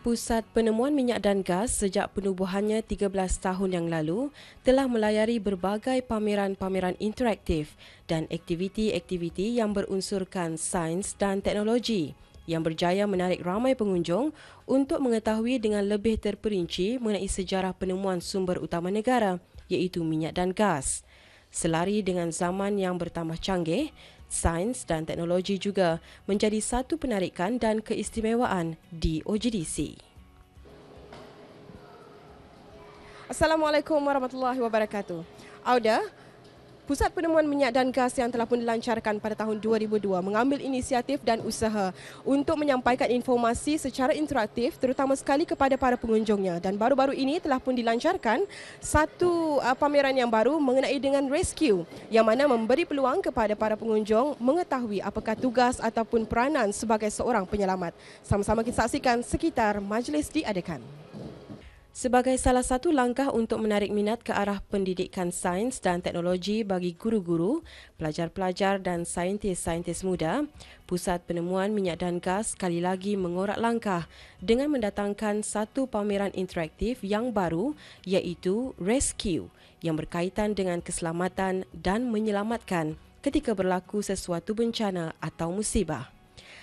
Pusat Penemuan Minyak dan Gas sejak penubuhannya 13 tahun yang lalu telah melayari berbagai pameran-pameran interaktif dan aktiviti-aktiviti yang berunsurkan sains dan teknologi yang berjaya menarik ramai pengunjung untuk mengetahui dengan lebih terperinci mengenai sejarah penemuan sumber utama negara iaitu minyak dan gas. Selari dengan zaman yang bertambah canggih, sains dan teknologi juga menjadi satu penarikan dan keistimewaan di OGDC. Assalamualaikum warahmatullahi wabarakatuh. Auda, Pusat Penemuan Minyak dan Gas yang telah pun dilancarkan pada tahun 2002 mengambil inisiatif dan usaha untuk menyampaikan informasi secara interaktif terutama sekali kepada para pengunjungnya, dan baru-baru ini telah pun dilancarkan satu pameran yang baru mengenai dengan rescue yang mana memberi peluang kepada para pengunjung mengetahui apakah tugas ataupun peranan sebagai seorang penyelamat. Sama-sama kita saksikan sekitar majlis diadakan. Sebagai salah satu langkah untuk menarik minat ke arah pendidikan sains dan teknologi bagi guru-guru, pelajar-pelajar dan saintis-saintis muda, Pusat Penemuan Minyak dan Gas sekali lagi mengorak langkah dengan mendatangkan satu pameran interaktif yang baru iaitu Rescue yang berkaitan dengan keselamatan dan menyelamatkan ketika berlaku sesuatu bencana atau musibah.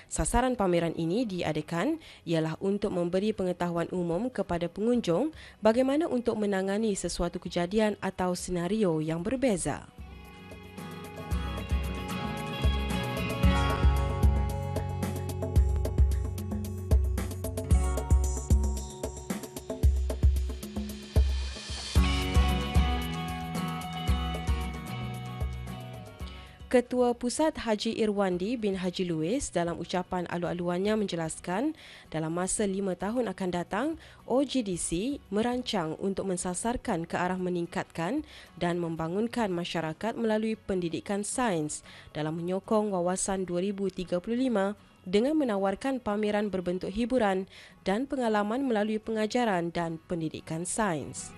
Sasaran pameran ini diadakan ialah untuk memberi pengetahuan umum kepada pengunjung bagaimana untuk menangani sesuatu kejadian atau senario yang berbeza. Ketua Pusat Haji Irwandi bin Haji Louis dalam ucapan alu-aluannya menjelaskan dalam masa 5 tahun akan datang, OGDC merancang untuk mensasarkan ke arah meningkatkan dan membangunkan masyarakat melalui pendidikan sains dalam menyokong wawasan 2035 dengan menawarkan pameran berbentuk hiburan dan pengalaman melalui pengajaran dan pendidikan sains.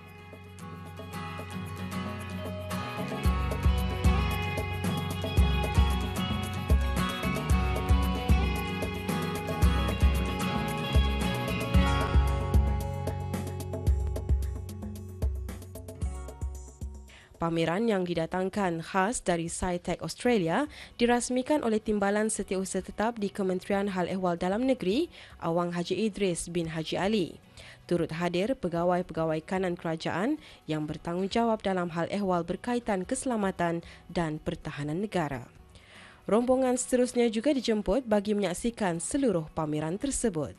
Pameran yang didatangkan khas dari SciTech Australia dirasmikan oleh Timbalan Setiausaha Tetap di Kementerian Hal Ehwal Dalam Negeri, Awang Haji Idris bin Haji Ali. Turut hadir pegawai-pegawai kanan kerajaan yang bertanggungjawab dalam hal ehwal berkaitan keselamatan dan pertahanan negara. Rombongan seterusnya juga dijemput bagi menyaksikan seluruh pameran tersebut.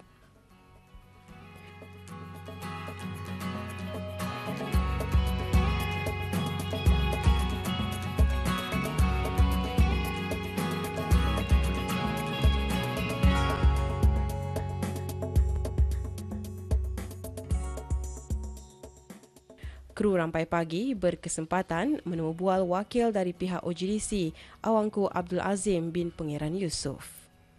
Kru Rampai Pagi berkesempatan menemubual wakil dari pihak OGDC, Awangku Abdul Azim bin Pangeran Yusof.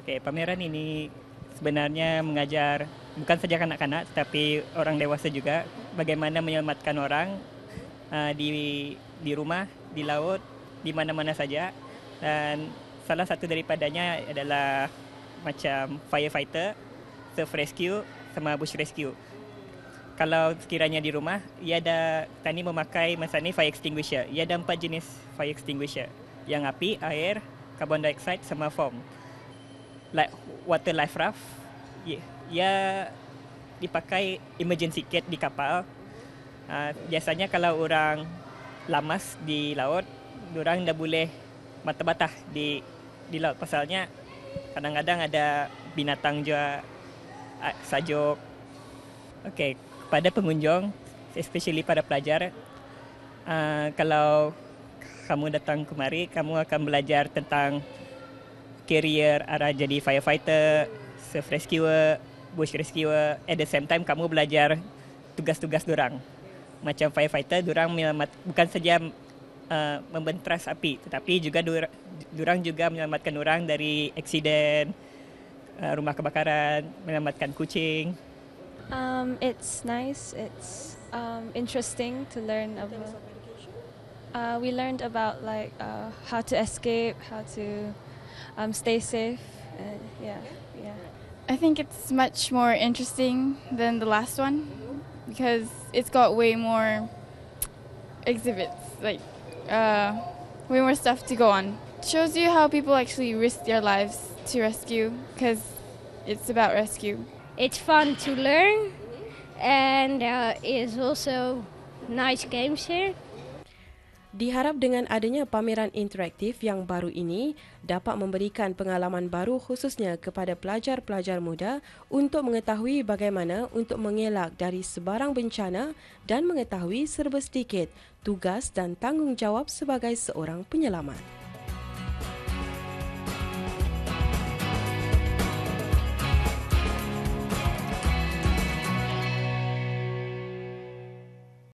Pameran ini sebenarnya mengajar bukan saja kanak-kanak tetapi orang dewasa juga bagaimana menyelamatkan orang di rumah, di laut, di mana-mana saja. Dan salah satu daripadanya adalah macam firefighter, surf rescue sama bush rescue. Kalau sekiranya di rumah, ia ada tani memakai masa ni fire extinguisher. Ia ada 4 jenis fire extinguisher. Yang api, air, carbon dioxide sama foam. Like water life raft, ia dipakai emergency kit di kapal. Biasanya kalau orang lamas di laut, orang dah boleh mata-batah di laut. Pasalnya kadang-kadang ada binatang juga, sajuk. Pada pengunjung, especially pada pelajar, kalau kamu datang kemari, kamu akan belajar tentang career arah jadi firefighter, surf rescuer, bush rescuer. At the same time, kamu belajar tugas-tugas dorang. Macam firefighter, dorang bukan saja membentras api, tetapi juga dorang juga menyelamatkan orang dari aksiden, rumah kebakaran, menyelamatkan kucing. It's nice. It's interesting to learn about. We learned about how to escape, how to stay safe. Yeah. I think it's much more interesting than the last one because it's got way more exhibits, like way more stuff to go on. Shows you how people actually risk their lives to rescue because it's about rescue. It's fun to learn, and there is also nice games here. Diharap dengan adanya pameran interaktif yang baru ini dapat memberikan pengalaman baru khususnya kepada pelajar-pelajar muda untuk mengetahui bagaimana untuk mengelak dari sebarang bencana dan mengetahui serba sedikit tugas dan tanggungjawab sebagai seorang penyelamat.